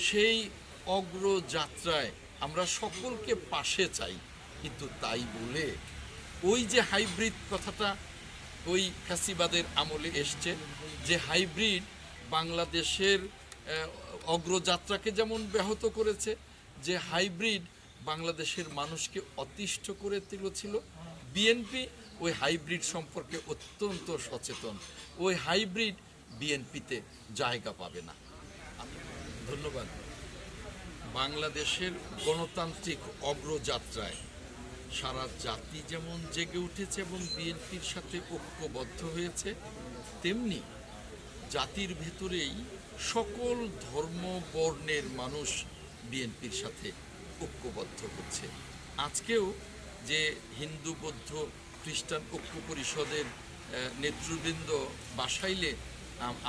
সেই অগ্রযাত্রায় আমরা সকলকে পাশে চাই, কিন্তু তাই বলে ওই যে হাইব্রিড কথাটা ওই ফ্যাসিবাদের আমলে এসছে, যে হাইব্রিড বাংলাদেশের অগ্রযাত্রাকে যেমন ব্যাহত করেছে, যে হাইব্রিড বাংলাদেশের মানুষকে অতিষ্ঠ করে তুলেছিল। বিএনপি ওই হাইব্রিড সম্পর্কে অত্যন্ত সচেতন। ওই হাইব্রিড বিএনপিতে জায়গা পাবে না। ধন্যবাদ। বাংলাদেশের গণতান্ত্রিক অগ্রযাত্রায় সারা জাতি যেমন জেগে উঠেছে এবং বিএনপির সাথে ঐক্যবদ্ধ হয়েছে, তেমনি জাতির ভেতরেই সকল ধর্ম বর্ণের মানুষ বিএনপির সাথে ঐক্যবদ্ধ হচ্ছে। আজকেও যে হিন্দু বৌদ্ধ খ্রিস্টান ঐক্য পরিষদের নেতৃবৃন্দ বাসাইলে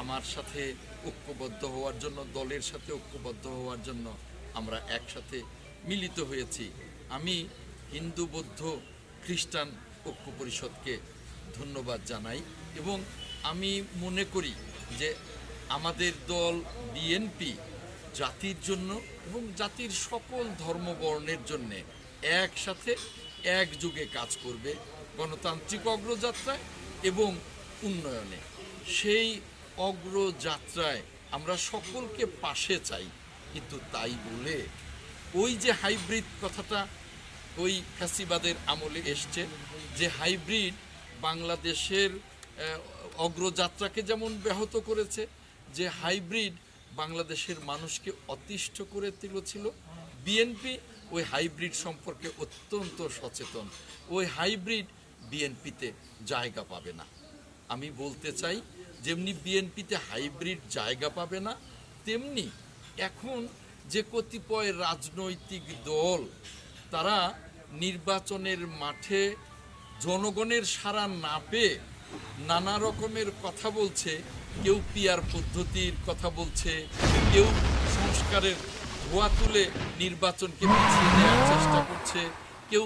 আমার সাথে ঐক্যবদ্ধ হওয়ার জন্য, দলের সাথে ঐক্যবদ্ধ হওয়ার জন্য আমরা একসাথে মিলিত হয়েছি। আমি হিন্দু বৌদ্ধ খ্রিস্টান ঐক্য পরিষদকে ধন্যবাদ জানাই এবং আমি মনে করি যে আমাদের দল বিএনপি জাতির জন্য এবং জাতির সকল ধর্মবর্ণের জন্যে একসাথে একযোগে কাজ করবে গণতান্ত্রিক অগ্রযাত্রায় এবং উন্নয়নে। সেই অগ্রযাত্রায় আমরা সকলকে পাশে চাই, কিন্তু তাই বলে ওই যে হাইব্রিড কথাটা ওই ফ্যাসিবাদের আমলে এসছে, যে হাইব্রিড বাংলাদেশের অগ্রযাত্রাকে যেমন ব্যাহত করেছে, যে হাইব্রিড বাংলাদেশের মানুষকে অতিষ্ঠ করে তুলেছিল। বিএনপি ওই হাইব্রিড সম্পর্কে অত্যন্ত সচেতন। ওই হাইব্রিড বিএনপিতে জায়গা পাবে না। আমি বলতে চাই, যেমনি বিএনপিতে হাইব্রিড জায়গা পাবে না, তেমনি এখন যে কতিপয় রাজনৈতিক দল তারা নির্বাচনের মাঠে জনগণের সাড়া না পেয়ে নানা রকমের কথা বলছে। কেউ পিয়ার পদ্ধতির কথা বলছে, কেউ সংস্কারের ধোয়া তুলে নির্বাচনকে পিছিয়ে দেওয়ার চেষ্টা করছে, কেউ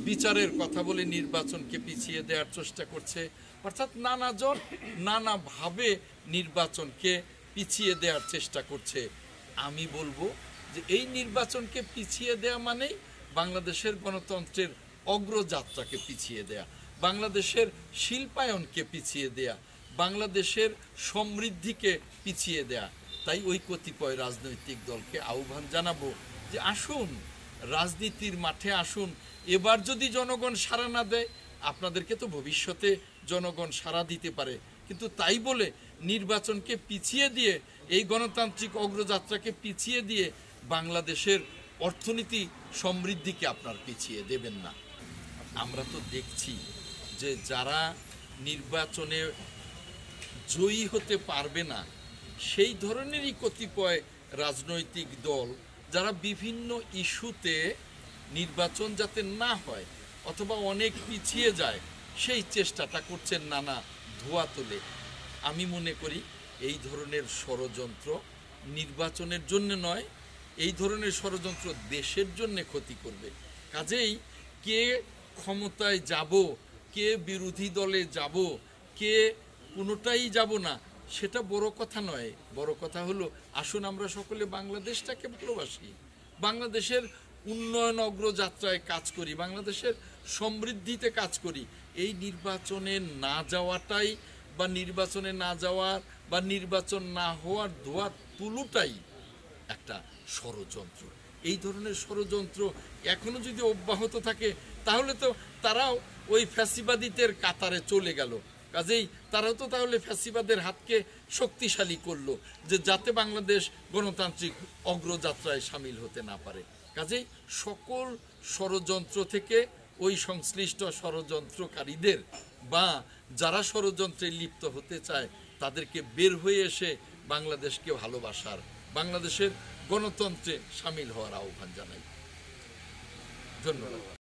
বিচারের কথা বলে নির্বাচনকে পিছিয়ে দেওয়ার চেষ্টা করছে। অর্থাৎ নানাজন নানাভাবে নির্বাচনকে পিছিয়ে দেওয়ার চেষ্টা করছে। আমি বলবো যে এই নির্বাচনকে পিছিয়ে দেওয়া মানেই বাংলাদেশের গণতন্ত্রের অগ্রযাত্রাকে পিছিয়ে দেয়া, বাংলাদেশের শিল্পায়নকে পিছিয়ে দেয়া, বাংলাদেশের সমৃদ্ধিকে পিছিয়ে দেয়া। তাই ওই কতিপয় রাজনৈতিক দলকে আহ্বান জানাবো যে আসুন, রাজনীতির মাঠে আসুন। এবার যদি জনগণ সাড়া না দেয়, আপনাদেরকে তো ভবিষ্যতে জনগণ সাড়া দিতে পারে, কিন্তু তাই বলে নির্বাচনকে পিছিয়ে দিয়ে, এই গণতান্ত্রিক অগ্রযাত্রাকে পিছিয়ে দিয়ে বাংলাদেশের অর্থনীতি সমৃদ্ধিকে আপনার পিছিয়ে দেবেন না। আমরা তো দেখছি যে যারা নির্বাচনে জয়ী হতে পারবে না, সেই ধরনেরই কতিপয় রাজনৈতিক দল যারা বিভিন্ন ইস্যুতে নির্বাচন যাতে না হয় অথবা অনেক পিছিয়ে যায়, সেই চেষ্টাটা করছেন নানা ধোয়া তুলে। আমি মনে করি এই ধরনের ষড়যন্ত্র নির্বাচনের জন্য নয়, এই ধরনের ষড়যন্ত্র দেশের জন্য ক্ষতি করবে। কাজেই কে ক্ষমতায় যাব, কে বিরোধী দলে যাব, কে কোনোটাই যাব না, সেটা বড় কথা নয়। বড় কথা হলো আসুন আমরা সকলে বাংলাদেশটাকে ভালোবাসি, বাংলাদেশের উন্নয়ন অগ্রযাত্রায় কাজ করি, বাংলাদেশের সমৃদ্ধিতে কাজ করি। এই নির্বাচনে না যাওয়াটাই বা নির্বাচনে না যাওয়ার বা নির্বাচন না হওয়ার ধোয়া তুলুটাই একটা ষড়যন্ত্র। এই ধরনের ষড়যন্ত্র এখনো যদি অব্যাহত থাকে, তাহলে তো তারাও ওই ফ্যাসিবাদীদের কাতারে চলে গেল। কাজেই তারাও তো তাহলে ফ্যাসিবাদের হাতকে শক্তিশালী করলো, যে যাতে বাংলাদেশ গণতান্ত্রিক অগ্রযাত্রায় সামিল হতে না পারে। কাজেই সকল ষড়যন্ত্র থেকে ওই সংশ্লিষ্ট ষড়যন্ত্রকারীদের বা যারা ষড়যন্ত্রে লিপ্ত হতে চায় তাদেরকে বের হয়ে এসে বাংলাদেশকে ভালোবাসার, বাংলাদেশের গণতন্ত্রে সামিল হওয়ার আহ্বান জানাই। ধন্যবাদ।